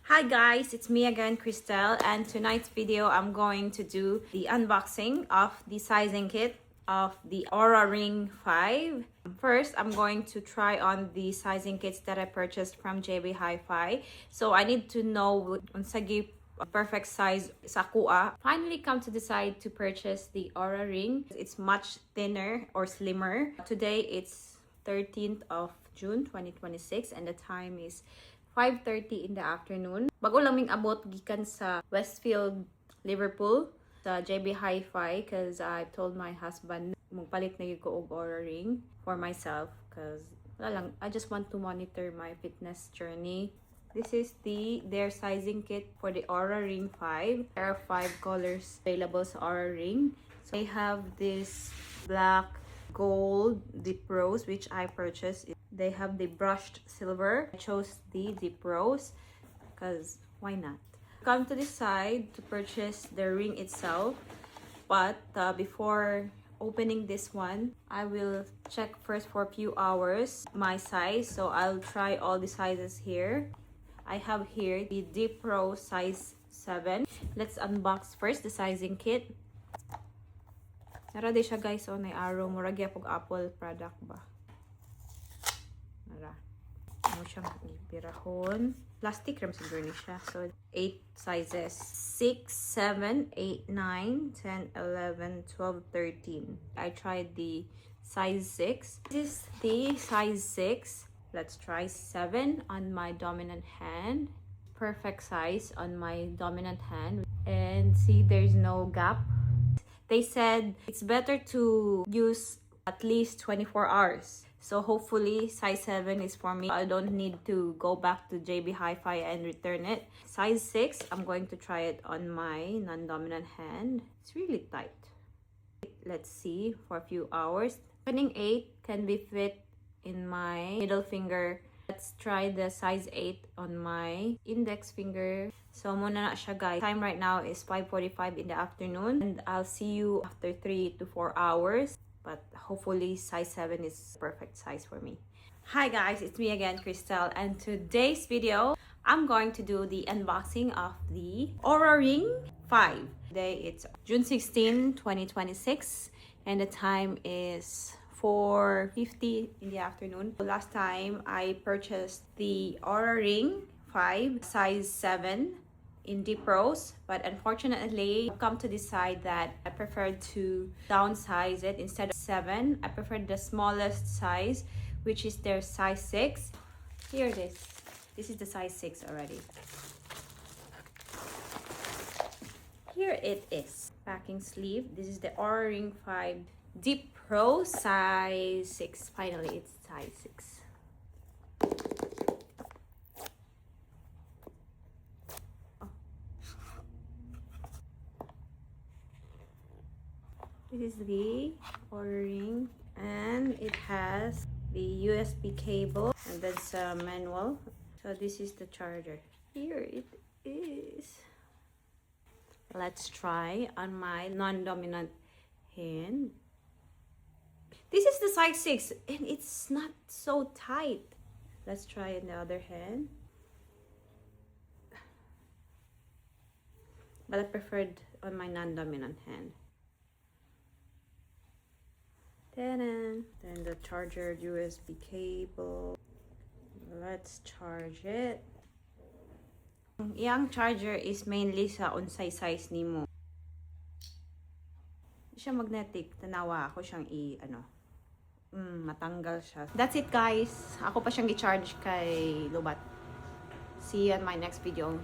Hi guys, it's me again, Christelle, and tonight's video I'm going to do the unboxing of the sizing kit of the Oura Ring 5. First, I'm going to try on the sizing kits that I purchased from JB Hi-Fi. So I need to know unsa gyud perfect size sa kuha. Finally come to decide to purchase the Oura Ring. It's much thinner or slimmer. Today it's 13th of June 2026 and the time is 5:30 in the afternoon. Bago lang ming abot gikan sa Westfield, Liverpool sa JB Hi-Fi because I told my husband magpalit na gyud ko og Oura Ring for myself because wala lang, I just want to monitor my fitness journey. This is their sizing kit for the Oura Ring 5. There are 5 colors available sa Oura Ring. So they have this black, gold, deep rose, which I purchased. They have the brushed silver. I chose the deep rose because why not? Come to decide to purchase the ring itself, but before opening this one, I will check first for a few hours my size. So I'll try all the sizes here. I have here the deep rose size 7. Let's unbox first the sizing kit. Nara di siya guys, so may arrow. Murag yapog Apple product ba? Nara. Ano siyang ipirahon. Plastic ram siguro ni siya. So 8 sizes. 6, 7, 8, 9, 10, 11, 12, 13. I tried the size 6. This is the size 6. Let's try 7 on my dominant hand. Perfect size on my dominant hand. And see, there's no gap. They said it's better to use at least 24 hours. So hopefully size 7 is for me. I don't need to go back to JB Hi-Fi and return it. Size 6, I'm going to try it on my non-dominant hand. It's really tight. Let's see for a few hours. Opening 8 can be fit in my middle finger. Let's try the size 8 on my index finger. So muna na siya guys. Time right now is 5:45 in the afternoon. And I'll see you after 3 to 4 hours. But hopefully size 7 is perfect size for me. Hi guys, it's me again, Christelle. And today's video, I'm going to do the unboxing of the Oura Ring 5. Today it's June 16, 2026. And the time is 4:50 in the afternoon. Last time I purchased the Oura Ring 5 size 7 in deep rose, but unfortunately I've come to decide that I prefer to downsize it. Instead of 7, I prefer the smallest size, which is their size 6. Here it is. This is the size 6 already. Here it is. Packing sleeve. This is the Oura Ring 5 deep rose size 6. Finally, it's size 6. This is the Oura Ring, and it has the USB cable and that's a manual. So this is the charger. Here it is. Let's try on my non-dominant hand. This is the size 6 and it's not so tight. Let's try on the other hand. But I preferred on my non-dominant hand. Then the charger USB cable. Let's charge it. Yung charger is mainly sa unsay size nimo. Siya magnetic. Tanawa ako siyang matanggal siya. That's it guys. Ako pa siyang i-charge kay Lobat. See you on my next video.